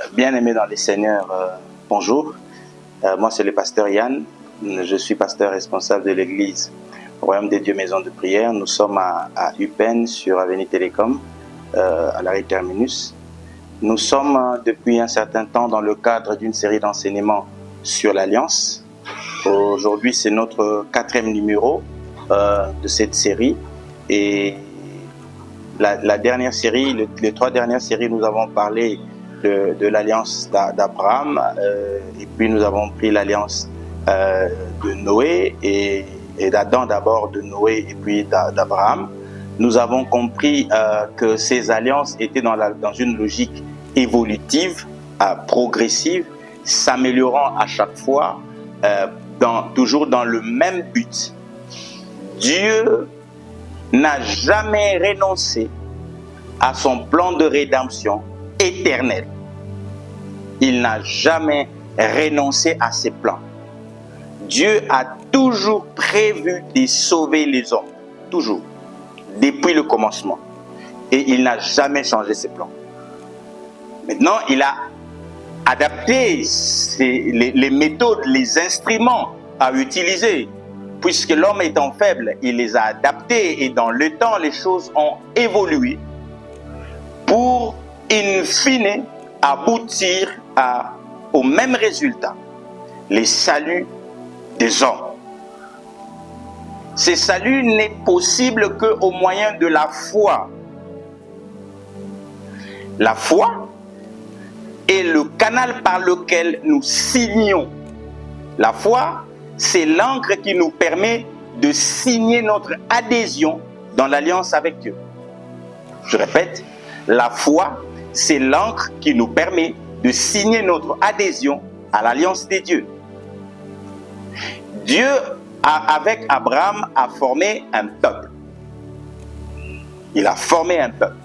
Bien-aimés dans les Seigneurs, bonjour. Moi, c'est le pasteur Yann. Je suis pasteur responsable de l'église Royaume des Dieux Maison de Prière. Nous sommes à Eupen sur Avenue Télécom, à l'arrêt Terminus. Nous sommes depuis un certain temps dans le cadre d'une série d'enseignements sur l'Alliance. Aujourd'hui, c'est notre 4e numéro de cette série. Et la dernière série, les 3 dernières séries, nous avons parlé de l'alliance d'Abraham, et puis nous avons pris l'alliance de Noé et d'Adam d'abord, de Noé et puis d'Abraham. Nous avons compris que ces alliances étaient dans une logique évolutive, progressive, s'améliorant à chaque fois, toujours dans le même but. Dieu n'a jamais renoncé à son plan de rédemption éternel. Il n'a jamais renoncé à ses plans. Dieu a toujours prévu de sauver les hommes, toujours, depuis le commencement. Et il n'a jamais changé ses plans. Maintenant, il a adapté les méthodes, les instruments à utiliser. Puisque l'homme étant faible, il les a adaptés et dans le temps, les choses ont évolué pour, in fine, aboutir au même résultat, les saluts des hommes. Ce salut n'est possible qu'au moyen de la foi. La foi est le canal par lequel nous signons. La foi, c'est l'encre qui nous permet de signer notre adhésion dans l'alliance avec Dieu. Je répète, la foi, c'est l'encre qui nous permet de signer notre adhésion à l'alliance des dieux. Dieu, avec Abraham, a formé un peuple. Il a formé un peuple.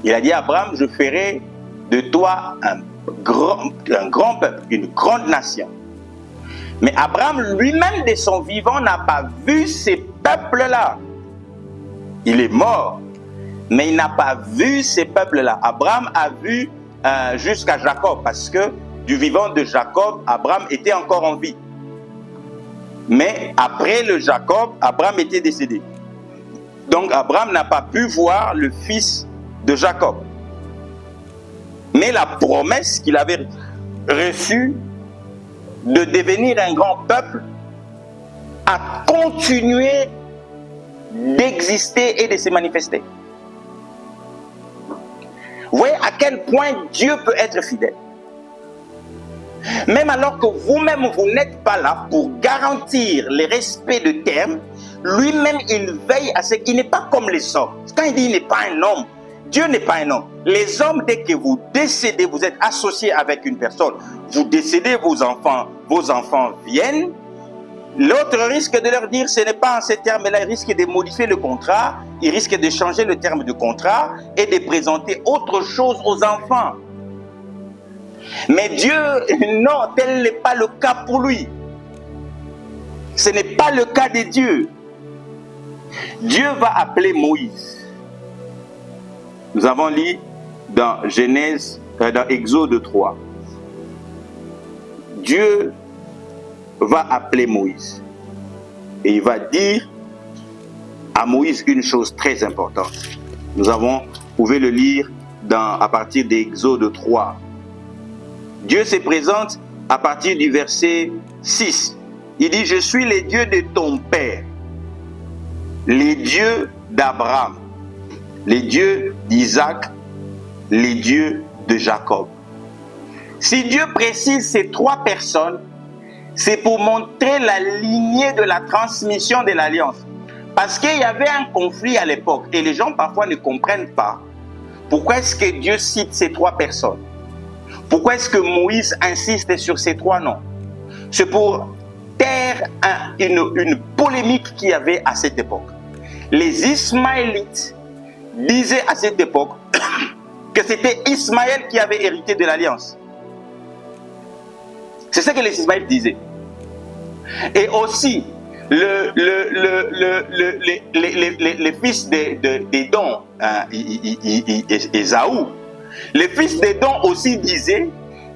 Il a dit à Abraham, je ferai de toi un grand peuple, une grande nation. Mais Abraham lui-même de son vivant n'a pas vu ces peuples-là. Il est mort, mais il n'a pas vu ces peuples-là. Abraham a vu jusqu'à Jacob, parce que du vivant de Jacob, Abraham était encore en vie. Mais après le Jacob, Abraham était décédé. Donc Abraham n'a pas pu voir le fils de Jacob. Mais la promesse qu'il avait reçue de devenir un grand peuple a continué d'exister et de se manifester. Vous voyez à quel point Dieu peut être fidèle. Même alors que vous-même, vous n'êtes pas là pour garantir le respect de termes, lui-même, il veille à ce qu'il n'est pas comme les hommes. Quand il dit il n'est pas un homme, Dieu n'est pas un homme. Les hommes, dès que vous décédez, vous êtes associés avec une personne, vous décédez, vos enfants viennent, l'autre risque de leur dire ce n'est pas en ces termes-là, il risque de modifier le contrat, il risque de changer le terme du contrat et de présenter autre chose aux enfants. Mais Dieu, non, tel n'est pas le cas pour lui. Ce n'est pas le cas de Dieu. Dieu va appeler Moïse. Nous avons lu dans dans Exode 3. Dieu va appeler Moïse. Et il va dire à Moïse une chose très importante. Vous pouvez le lire à partir d'Exode 3. Dieu se présente à partir du verset 6. Il dit, je suis le Dieu de ton père, les dieux d'Abraham, les dieux d'Isaac, les dieux de Jacob. Si Dieu précise ces 3 personnes, c'est pour montrer la lignée de la transmission de l'alliance. Parce qu'il y avait un conflit à l'époque et les gens parfois ne comprennent pas pourquoi est-ce que Dieu cite ces 3 personnes. Pourquoi est-ce que Moïse insiste sur ces 3 noms? C'est pour taire une polémique qu'il y avait à cette époque. Les Ismaélites disaient à cette époque que c'était Ismaël qui avait hérité de l'alliance. C'est ce que les Ismaélites disaient. Et aussi, les fils d'Édom, Ésaü, Le fils d'Édom aussi disait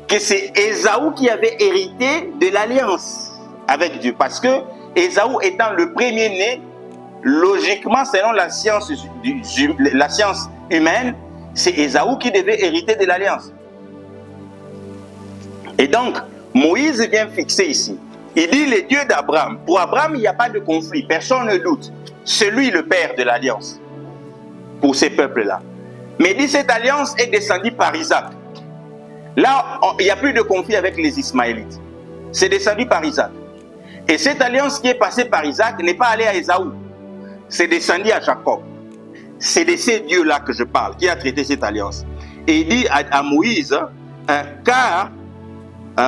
que c'est Ésaü qui avait hérité de l'alliance avec Dieu. Parce que Ésaü étant le premier-né, logiquement, selon la science humaine, c'est Ésaü qui devait hériter de l'alliance. Et donc, Moïse vient fixer ici. Il dit le Dieu d'Abraham. Pour Abraham, il n'y a pas de conflit, personne ne doute. C'est lui le père de l'alliance pour ces peuples-là. Mais il dit cette alliance est descendue par Isaac. Là, il n'y a plus de conflit avec les Ismaélites. C'est descendu par Isaac. Et cette alliance qui est passée par Isaac n'est pas allée à Ésaü. C'est descendu à Jacob. C'est de ces dieux-là que je parle, qui a traité cette alliance. Et il dit à Moïse, car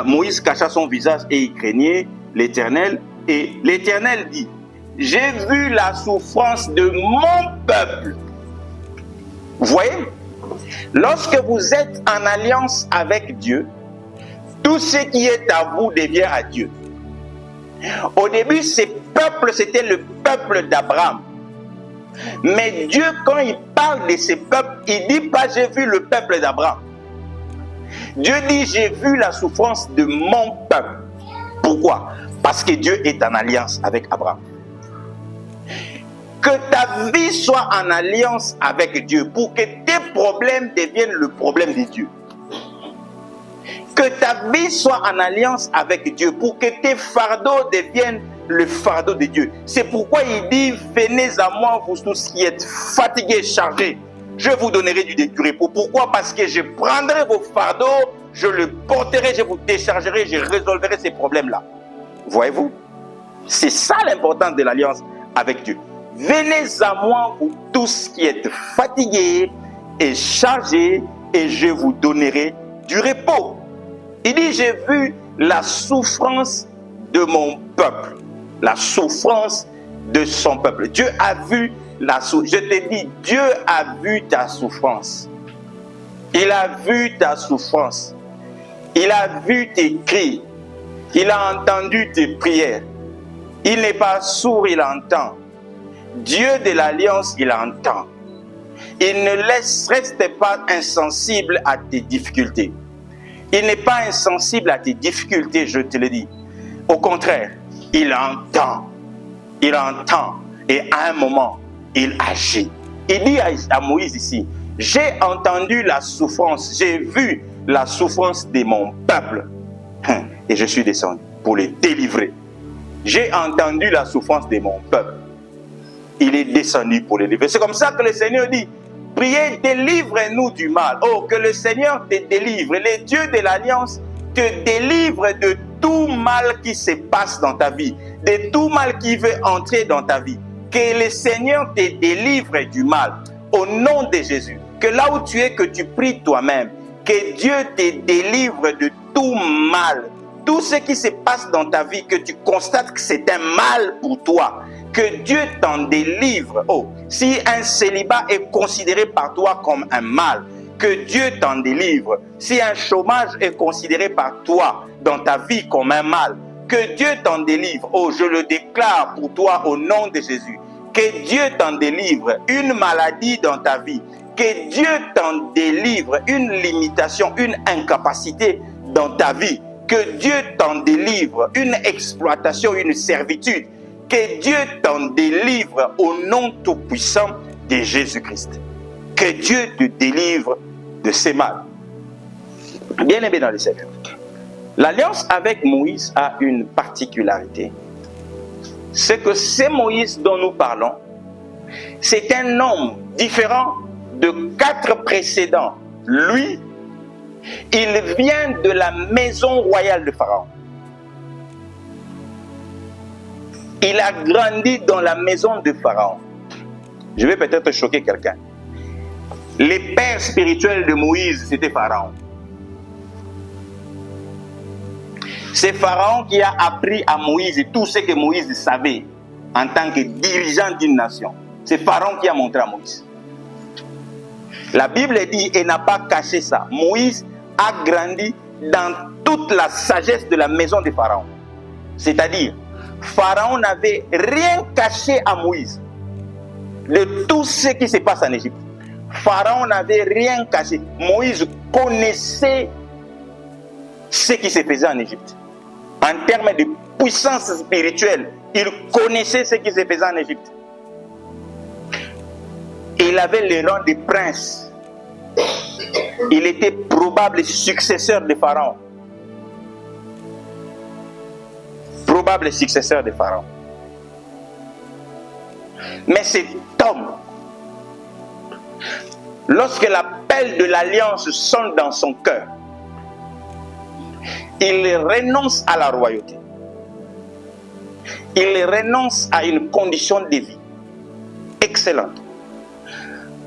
Moïse cacha son visage et il craignait l'Éternel. Et l'Éternel dit, j'ai vu la souffrance de mon peuple. Vous voyez? Lorsque vous êtes en alliance avec Dieu, tout ce qui est à vous devient à Dieu. Au début, ces peuples, c'était le peuple d'Abraham. Mais Dieu, quand il parle de ces peuples, il ne dit pas j'ai vu le peuple d'Abraham. Dieu dit j'ai vu la souffrance de mon peuple. Pourquoi? Parce que Dieu est en alliance avec Abraham. Que ta vie soit en alliance avec Dieu pour que tes problèmes deviennent le problème de Dieu. Que ta vie soit en alliance avec Dieu pour que tes fardeaux deviennent le fardeau de Dieu. C'est pourquoi il dit venez à moi vous tous qui êtes fatigués, chargés. Je vous donnerai du repos. Pourquoi? Parce que je prendrai vos fardeaux, je le porterai, je vous déchargerai, je résolverai ces problèmes-là. Voyez-vous? C'est ça l'importance de l'alliance avec Dieu. Venez à moi, vous tous qui êtes fatigués et chargés, et je vous donnerai du repos. Il dit, j'ai vu la souffrance de mon peuple, la souffrance de son peuple. Dieu a vu la souffrance. Je te dis, Dieu a vu ta souffrance. Il a vu ta souffrance. Il a vu tes cris. Il a entendu tes prières. Il n'est pas sourd, il entend. Dieu de l'alliance, il entend. Il ne reste pas insensible à tes difficultés. Il n'est pas insensible à tes difficultés, je te le dis. Au contraire, il entend. Il entend. Et à un moment, il agit. Il dit à Moïse ici, j'ai entendu la souffrance, j'ai vu la souffrance de mon peuple. Et je suis descendu pour les délivrer. J'ai entendu la souffrance de mon peuple. Il est descendu pour les délivrer. C'est comme ça que le Seigneur dit, priez, délivre-nous du mal. Oh, que le Seigneur te délivre. Les dieux de l'Alliance te délivrent de tout mal qui se passe dans ta vie, de tout mal qui veut entrer dans ta vie. Que le Seigneur te délivre du mal. Au nom de Jésus. Que là où tu es, que tu pries toi-même. Que Dieu te délivre de tout mal. Tout ce qui se passe dans ta vie, que tu constates que c'est un mal pour toi. Que Dieu t'en délivre. Oh, si un célibat est considéré par toi comme un mal, que Dieu t'en délivre. Si un chômage est considéré par toi dans ta vie comme un mal, que Dieu t'en délivre. Oh, je le déclare pour toi au nom de Jésus. Que Dieu t'en délivre. Une maladie dans ta vie. Que Dieu t'en délivre. Une limitation, une incapacité dans ta vie. Que Dieu t'en délivre. Une exploitation, une servitude. Que Dieu t'en délivre au nom tout-puissant de Jésus-Christ. Que Dieu te délivre de ces mal. Bien-aimé dans le Seigneur. L'alliance avec Moïse a une particularité. C'est que c'est Moïse dont nous parlons. C'est un homme différent de 4 précédents. Lui, il vient de la maison royale de Pharaon. Il a grandi dans la maison de Pharaon. Je vais peut-être choquer quelqu'un. Les pères spirituels de Moïse, c'était Pharaon. C'est Pharaon qui a appris à Moïse tout ce que Moïse savait en tant que dirigeant d'une nation. C'est Pharaon qui a montré à Moïse. La Bible dit, et n'a pas caché ça. Moïse a grandi dans toute la sagesse de la maison de Pharaon. C'est-à-dire, Pharaon n'avait rien caché à Moïse de tout ce qui se passe en Égypte. Pharaon n'avait rien caché. Moïse connaissait ce qui se faisait en Égypte. En termes de puissance spirituelle, il connaissait ce qui se faisait en Égypte. Il avait le rang de prince. Il était probable successeur de Pharaon. Probable successeur de Pharaon. Mais cet homme, lorsque l'appel de l'alliance sonne dans son cœur, il renonce à la royauté. Il renonce à une condition de vie excellente.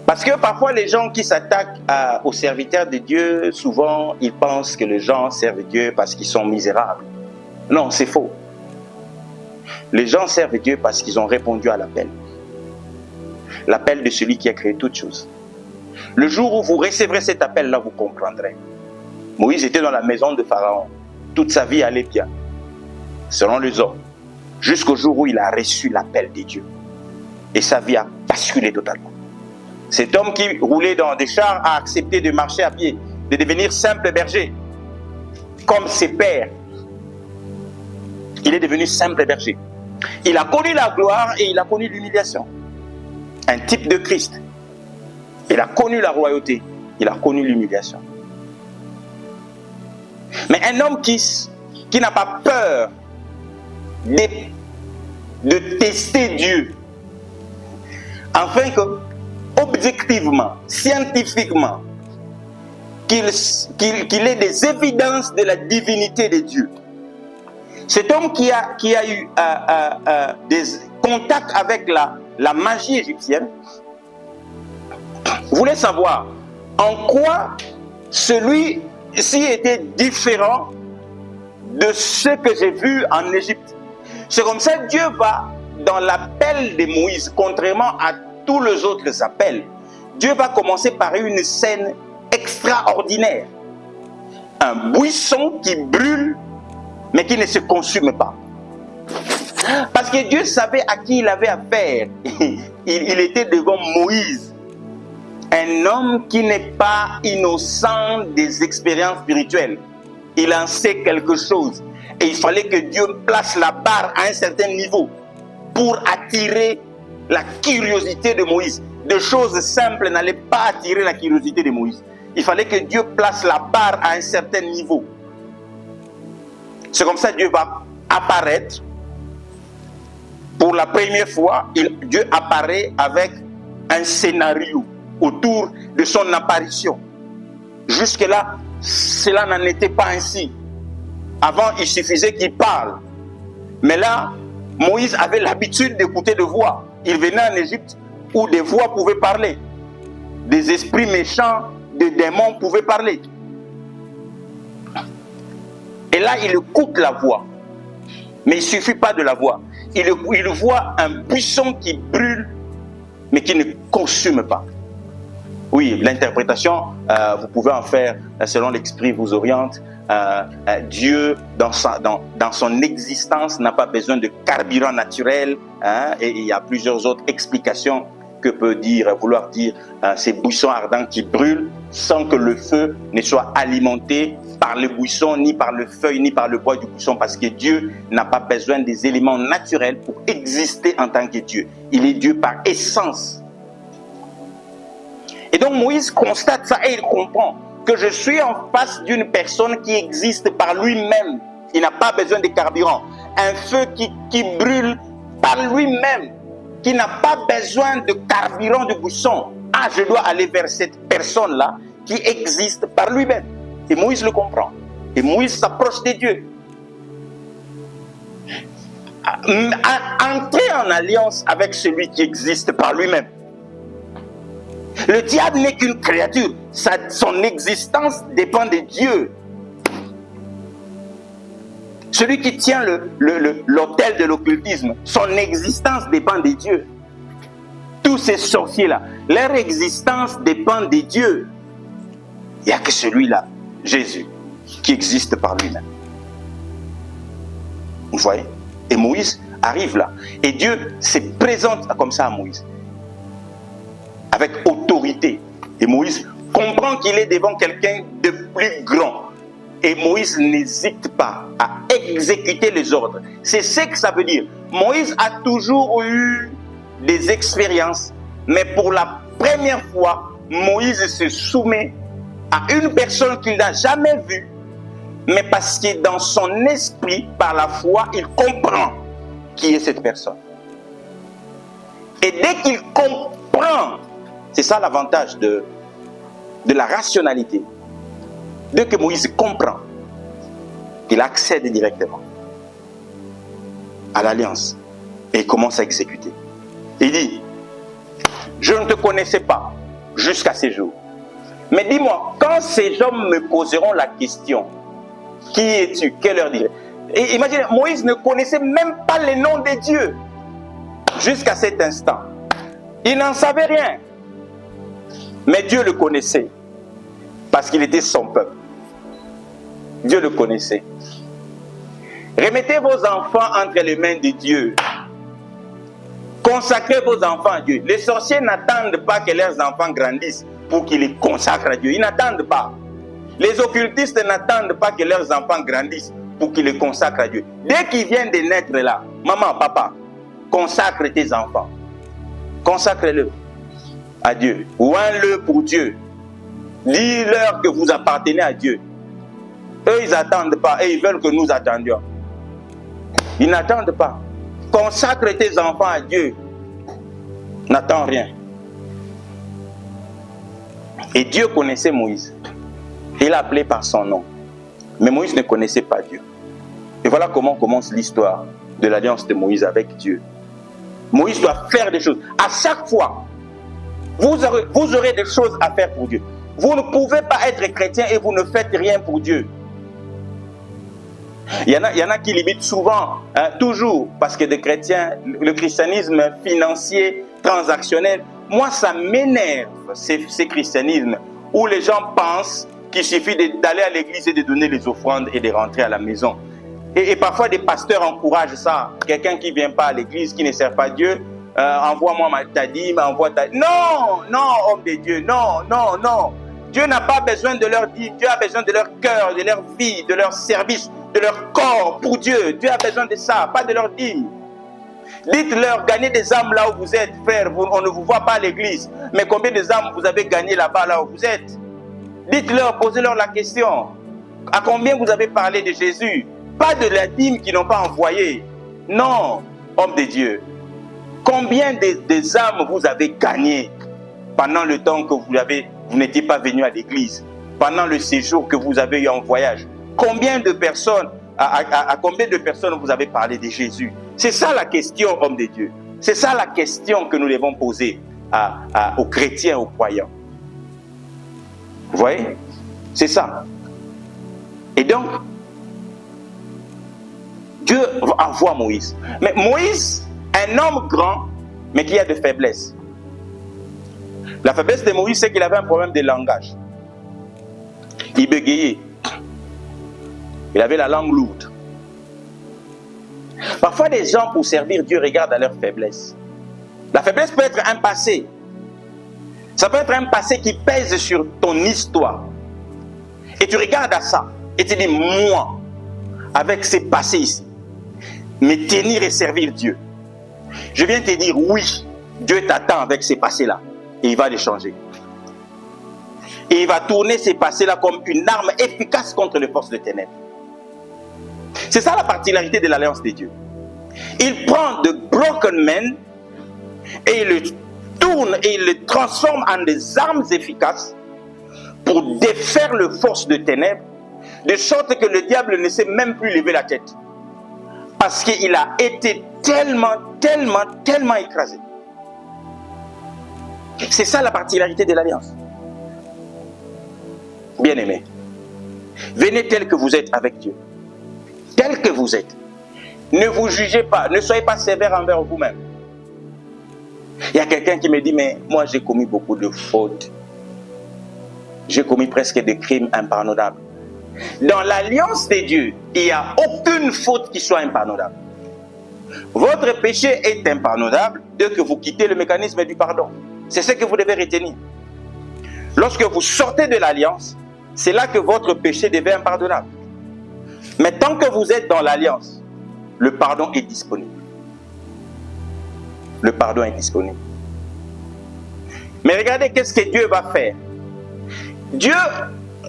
Parce que parfois les gens qui s'attaquent aux serviteurs de Dieu, souvent ils pensent que les gens servent Dieu parce qu'ils sont misérables. Non, c'est faux. Les gens servent Dieu parce qu'ils ont répondu à l'appel. L'appel de celui qui a créé toutes choses. Le jour où vous recevrez cet appel-là, vous comprendrez. Moïse était dans la maison de Pharaon. Toute sa vie allait bien, selon les hommes. Jusqu'au jour où il a reçu l'appel de Dieu. Et sa vie a basculé totalement. Cet homme qui roulait dans des chars a accepté de marcher à pied, de devenir simple berger, comme ses pères. Il est devenu simple berger. Il a connu la gloire et il a connu l'humiliation. Un type de Christ. Il a connu la royauté, il a connu l'humiliation. Mais un homme qui n'a pas peur de tester Dieu, afin que, objectivement, scientifiquement, qu'il ait des évidences de la divinité de Dieu. Cet homme qui a eu des contacts avec la magie égyptienne, voulait savoir en quoi celui-ci était différent de ce que j'ai vu en Égypte. C'est comme ça que Dieu va, dans l'appel de Moïse, contrairement à tous les autres appels, Dieu va commencer par une scène extraordinaire. Un buisson qui brûle, mais qui ne se consume pas. Parce que Dieu savait à qui il avait affaire. Il était devant Moïse. Un homme qui n'est pas innocent des expériences spirituelles. Il en sait quelque chose. Et il fallait que Dieu place la barre à un certain niveau pour attirer la curiosité de Moïse. Des choses simples n'allaient pas attirer la curiosité de Moïse. Il fallait que Dieu place la barre à un certain niveau. C'est comme ça que Dieu va apparaître. Pour la première fois, Dieu apparaît avec un scénario autour de son apparition. Jusque-là, cela n'en était pas ainsi. Avant, il suffisait qu'il parle. Mais là, Moïse avait l'habitude d'écouter des voix. Il venait en Égypte où des voix pouvaient parler. Des esprits méchants, des démons pouvaient parler. Et là, il écoute la voix. Mais il ne suffit pas de la voix. Il voit un buisson qui brûle, mais qui ne consume pas. Oui, l'interprétation, vous pouvez en faire selon l'esprit vous oriente. Dieu, dans son existence, n'a pas besoin de carburant naturel. Et il y a plusieurs autres explications que peut vouloir dire ces buissons ardents qui brûlent sans que le feu ne soit alimenté par le buisson, ni par le feuille, ni par le bois du buisson, parce que Dieu n'a pas besoin des éléments naturels pour exister en tant que Dieu. Il est Dieu par essence. Et donc Moïse constate ça et il comprend que je suis en face d'une personne qui existe par lui-même. Il n'a pas besoin de carburant. Un feu qui brûle par lui-même, qui n'a pas besoin de carburant de buisson. Ah, je dois aller vers cette personne-là qui existe par lui-même. Et Moïse le comprend. Et Moïse s'approche de Dieu. Entrer en alliance avec celui qui existe par lui-même. Le diable n'est qu'une créature. Son existence dépend de Dieu. Celui qui tient l'autel de l'occultisme, son existence dépend de Dieu. Tous ces sorciers-là, leur existence dépend de Dieu. Il n'y a que celui-là, Jésus, qui existe par lui-même. Vous voyez? Et Moïse arrive là. Et Dieu se présente comme ça à Moïse. Avec autorité. Et Moïse comprend qu'il est devant quelqu'un de plus grand. Et Moïse n'hésite pas à exécuter les ordres. C'est ce que ça veut dire. Moïse a toujours eu des expériences, mais pour la première fois, Moïse se soumet à une personne qu'il n'a jamais vue, mais parce que dans son esprit, par la foi, il comprend qui est cette personne. Et dès qu'il comprend, c'est ça l'avantage de la rationalité. Dès que Moïse comprend, il accède directement à l'alliance et il commence à exécuter. Il dit, je ne te connaissais pas jusqu'à ces jours. Mais dis-moi, quand ces hommes me poseront la question, qui es-tu? Quelle heure dirais? Et imaginez, Moïse ne connaissait même pas les noms des dieux jusqu'à cet instant. Il n'en savait rien. Mais Dieu le connaissait parce qu'il était son peuple. Dieu le connaissait. Remettez vos enfants entre les mains de Dieu. Consacrez vos enfants à Dieu. Les sorciers n'attendent pas que leurs enfants grandissent pour qu'ils les consacrent à Dieu. Ils n'attendent pas. Les occultistes n'attendent pas que leurs enfants grandissent pour qu'ils les consacrent à Dieu. Dès qu'ils viennent de naître là, maman, papa, consacre tes enfants. Consacre-le à Dieu. Oins-le pour Dieu. Dis-leur que vous appartenez à Dieu. Eux, ils n'attendent pas et ils veulent que nous attendions. Ils n'attendent pas. Consacre tes enfants à Dieu. N'attends rien. Et Dieu connaissait Moïse. Il l'a appelé par son nom. Mais Moïse ne connaissait pas Dieu. Et voilà comment commence l'histoire de l'alliance de Moïse avec Dieu. Moïse doit faire des choses. À chaque fois, vous aurez des choses à faire pour Dieu. Vous ne pouvez pas être chrétien et vous ne faites rien pour Dieu. Il y en a qui limitent souvent, toujours, parce que des chrétiens, le christianisme financier, transactionnel, moi ça m'énerve, ces christianismes, où les gens pensent qu'il suffit d'aller à l'église et de donner les offrandes et de rentrer à la maison. Et parfois des pasteurs encouragent ça. Quelqu'un qui ne vient pas à l'église, qui ne sert pas Dieu, envoie-moi ta dîme, envoie ta... Non, homme de Dieu, non. Dieu n'a pas besoin de leur dîme, Dieu a besoin de leur cœur, de leur vie, de leur service, de leur corps pour Dieu. Dieu a besoin de ça, pas de leur dîme. Dites-leur, gagnez des âmes là où vous êtes, frère. On ne vous voit pas à l'église. Mais combien des âmes vous avez gagné là-bas, là où vous êtes? Dites-leur, posez-leur la question. À combien vous avez parlé de Jésus? Pas de la dîme qu'ils n'ont pas envoyée. Non, homme de Dieu. Combien des âmes vous avez gagné pendant le temps que vous n'étiez pas venu à l'église? Pendant le séjour que vous avez eu en voyage? Combien de personnes, à combien de personnes vous avez parlé de Jésus? C'est ça la question, homme de Dieu. C'est ça la question que nous devons poser aux chrétiens, aux croyants. Vous voyez? C'est ça. Et donc, Dieu envoie Moïse. Mais Moïse, un homme grand, mais qui a de faiblesses. La faiblesse de Moïse, c'est qu'il avait un problème de langage. Il bégayait. Il avait la langue lourde. Parfois, des gens, pour servir Dieu, regardent à leur faiblesse. La faiblesse peut être un passé. Ça peut être un passé qui pèse sur ton histoire. Et tu regardes à ça et tu dis, moi, avec ces passés ici, me tenir et servir Dieu. Je viens te dire, oui, Dieu t'attend avec ces passés-là. Et il va les changer. Et il va tourner ces passés-là comme une arme efficace contre les forces de ténèbres. C'est ça la particularité de l'alliance de Dieu. Il prend de broken men et il le tourne et il le transforme en des armes efficaces pour défaire les forces de ténèbres, de sorte que le diable ne sait même plus lever la tête. Parce qu'il a été tellement écrasé. C'est ça la particularité de l'alliance. Bien-aimés, venez tel que vous êtes avec Dieu. Tel que vous êtes. Ne vous jugez pas, ne soyez pas sévère envers vous-même. Il y a quelqu'un qui me dit, mais moi j'ai commis beaucoup de fautes. J'ai commis presque des crimes impardonnables. Dans l'alliance de Dieu, il n'y a aucune faute qui soit impardonnable. Votre péché est impardonnable dès que vous quittez le mécanisme du pardon. C'est ce que vous devez retenir. Lorsque vous sortez de l'alliance, c'est là que votre péché devient impardonnable. Mais tant que vous êtes dans l'alliance, le pardon est disponible. Le pardon est disponible. Mais regardez qu'est-ce que Dieu va faire. Dieu,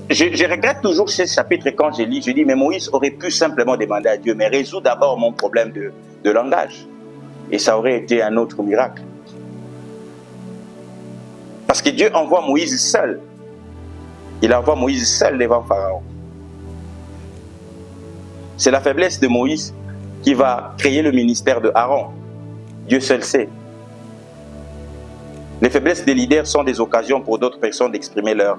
je regrette toujours ce chapitre quand je lis, je dis, mais Moïse aurait pu simplement demander à Dieu, mais résous d'abord mon problème de langage. Et ça aurait été un autre miracle. Parce que Dieu envoie Moïse seul. Il envoie Moïse seul devant Pharaon. C'est la faiblesse de Moïse qui va créer le ministère de Aaron. Dieu seul sait. Les faiblesses des leaders sont des occasions pour d'autres personnes d'exprimer leur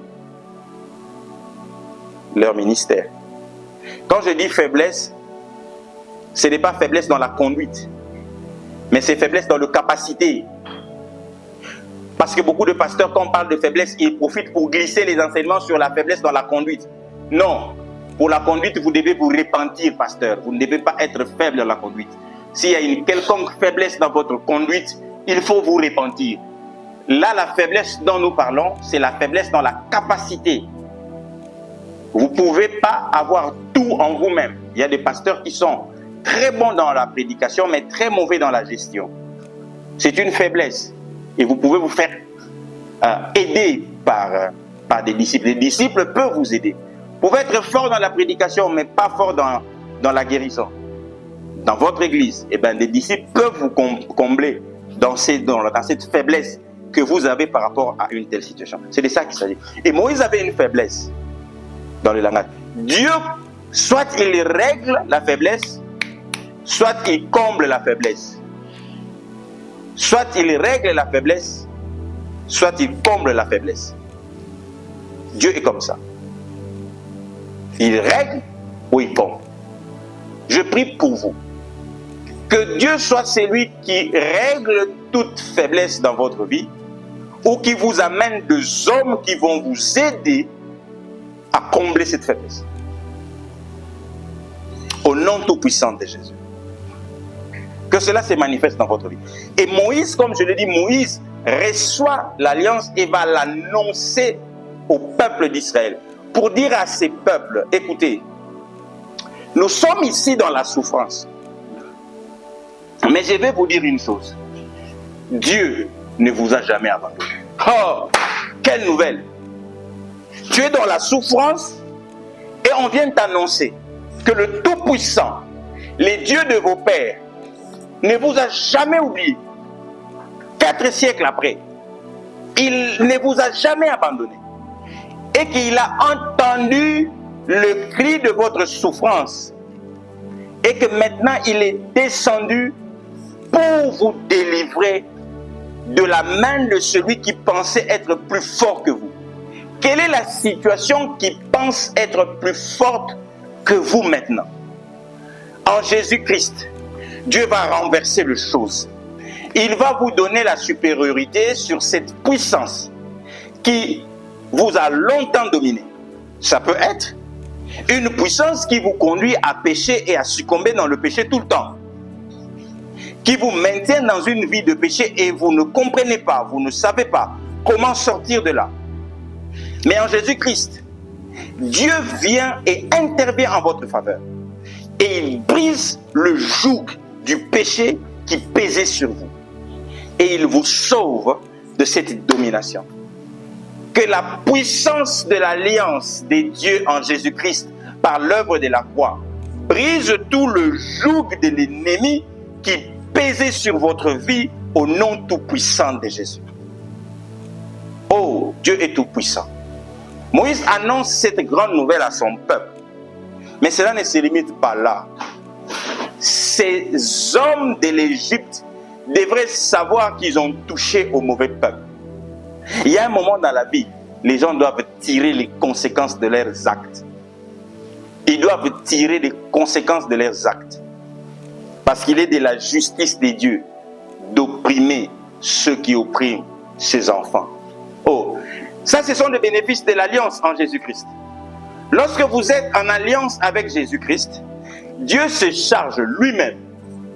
ministère. Quand je dis faiblesse, ce n'est pas faiblesse dans la conduite, mais c'est faiblesse dans la capacité. Parce que beaucoup de pasteurs, quand on parle de faiblesse, ils profitent pour glisser les enseignements sur la faiblesse dans la conduite. Non, pour la conduite, vous devez vous repentir, pasteur. Vous ne devez pas être faible dans la conduite. S'il y a une quelconque faiblesse dans votre conduite, il faut vous repentir. Là, la faiblesse dont nous parlons, c'est la faiblesse dans la capacité. Vous ne pouvez pas avoir tout en vous-même. Il y a des pasteurs qui sont très bons dans la prédication, mais très mauvais dans la gestion. C'est une faiblesse. Et vous pouvez vous faire aider par des disciples. Les disciples peuvent vous aider. Vous pouvez être fort dans la prédication, mais pas fort dans la guérison. Dans votre église, eh bien, des disciples peuvent vous combler dans cette faiblesse que vous avez par rapport à une telle situation. C'est de ça qu'il s'agit. Et Moïse avait une faiblesse dans le langage. Dieu, soit il règle la faiblesse, soit il comble la faiblesse. Soit il règle la faiblesse, soit il comble la faiblesse. Dieu est comme ça. Il règle ou il comble. Je prie pour vous. Que Dieu soit celui qui règle toute faiblesse dans votre vie ou qui vous amène des hommes qui vont vous aider à combler cette faiblesse. Au nom tout-puissant de Jésus. Que cela se manifeste dans votre vie. Et Moïse, comme je l'ai dit, Moïse reçoit l'alliance et va l'annoncer au peuple d'Israël. Pour dire à ces peuples, écoutez, nous sommes ici dans la souffrance. Mais je vais vous dire une chose. Dieu ne vous a jamais abandonné. Oh, quelle nouvelle! Tu es dans la souffrance et on vient t'annoncer que le Tout-Puissant, les dieux de vos pères, ne vous a jamais oublié. 4 siècles après, il ne vous a jamais abandonné. Et qu'il a entendu le cri de votre souffrance. Et que maintenant il est descendu pour vous délivrer de la main de celui qui pensait être plus fort que vous. Quelle est la situation qui pense être plus forte que vous maintenant? En Jésus-Christ, Dieu va renverser les choses. Il va vous donner la supériorité sur cette puissance qui vous a longtemps dominé. Ça peut être une puissance qui vous conduit à pécher et à succomber dans le péché tout le temps. Qui vous maintient dans une vie de péché et vous ne comprenez pas, vous ne savez pas comment sortir de là. Mais en Jésus-Christ, Dieu vient et intervient en votre faveur. Et il brise le joug du péché qui pesait sur vous. Et il vous sauve de cette domination. Que la puissance de l'alliance des dieux en Jésus-Christ par l'œuvre de la croix brise tout le joug de l'ennemi qui pesait sur votre vie au nom tout-puissant de Jésus. Oh, Dieu est tout-puissant. Moïse annonce cette grande nouvelle à son peuple. Mais cela ne se limite pas là. Ces hommes de l'Égypte devraient savoir qu'ils ont touché au mauvais peuple. Il y a un moment dans la vie, les gens doivent tirer les conséquences de leurs actes. Ils doivent tirer les conséquences de leurs actes. Parce qu'il est de la justice des dieux d'opprimer ceux qui oppriment ses enfants. Oh, ça ce sont les bénéfices de l'alliance en Jésus-Christ. Lorsque vous êtes en alliance avec Jésus-Christ, Dieu se charge lui-même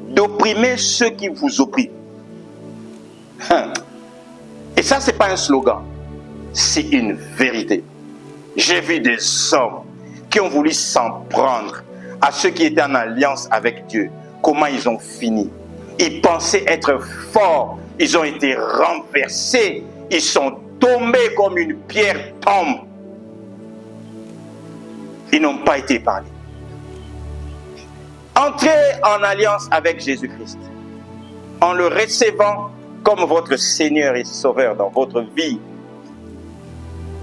d'opprimer ceux qui vous oppriment. Et ça, ce n'est pas un slogan. c'est une vérité. J'ai vu des hommes qui ont voulu s'en prendre à ceux qui étaient en alliance avec Dieu. Comment ils ont fini? Ils pensaient être forts. Ils ont été renversés. Ils sont tombés comme une pierre tombe. Ils n'ont pas été épargnés. Entrez en alliance avec Jésus-Christ en le recevant comme votre Seigneur et Sauveur dans votre vie.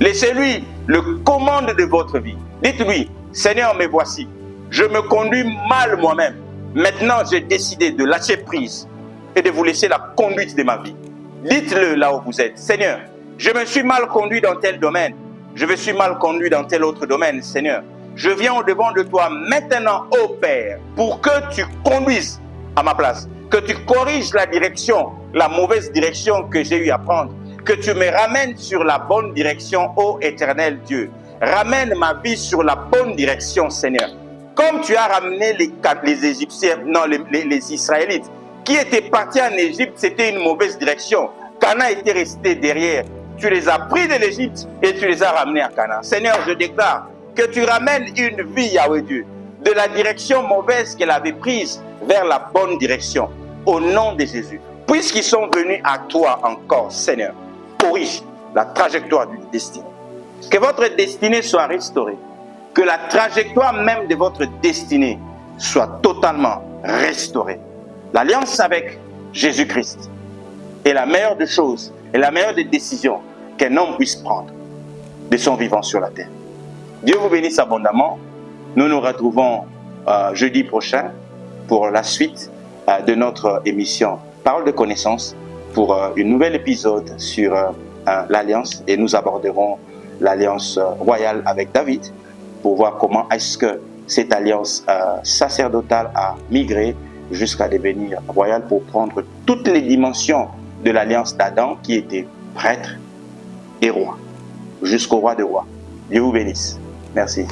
Laissez-lui le commande de votre vie. Dites-lui, Seigneur, me voici. Je me conduis mal moi-même. Maintenant, j'ai décidé de lâcher prise et de vous laisser la conduite de ma vie. Dites-le là où vous êtes. Seigneur, je me suis mal conduit dans tel domaine. Je me suis mal conduit dans tel autre domaine, Seigneur. Je viens au-devant de toi maintenant, ô Père, pour que tu conduises à ma place, que tu corriges la direction, la mauvaise direction que j'ai eu à prendre, que tu me ramènes sur la bonne direction, ô Éternel Dieu. Ramène ma vie sur la bonne direction, Seigneur. Comme tu as ramené les Égyptiens, non, les Israélites, qui étaient partis en Égypte, c'était une mauvaise direction. Canaan était resté derrière. Tu les as pris de l'Égypte et tu les as ramenés à Canaan. Seigneur, je déclare que tu ramènes une vie, Yahweh Dieu, de la direction mauvaise qu'elle avait prise vers la bonne direction. Au nom de Jésus. Puisqu'ils sont venus à toi encore, Seigneur, corrige la trajectoire d'une destinée. Que votre destinée soit restaurée. Que la trajectoire même de votre destinée soit totalement restaurée. L'alliance avec Jésus-Christ est la meilleure des choses et la meilleure des décisions qu'un homme puisse prendre de son vivant sur la terre. Dieu vous bénisse abondamment. Nous nous retrouvons jeudi prochain pour la suite de notre émission Parole de connaissance pour un nouvel épisode sur l'alliance et nous aborderons l'alliance royale avec David pour voir comment est-ce que cette alliance sacerdotale a migré jusqu'à devenir royale pour prendre toutes les dimensions de l'alliance d'Adam qui était prêtre et roi, jusqu'au roi de rois. Dieu vous bénisse. Merci.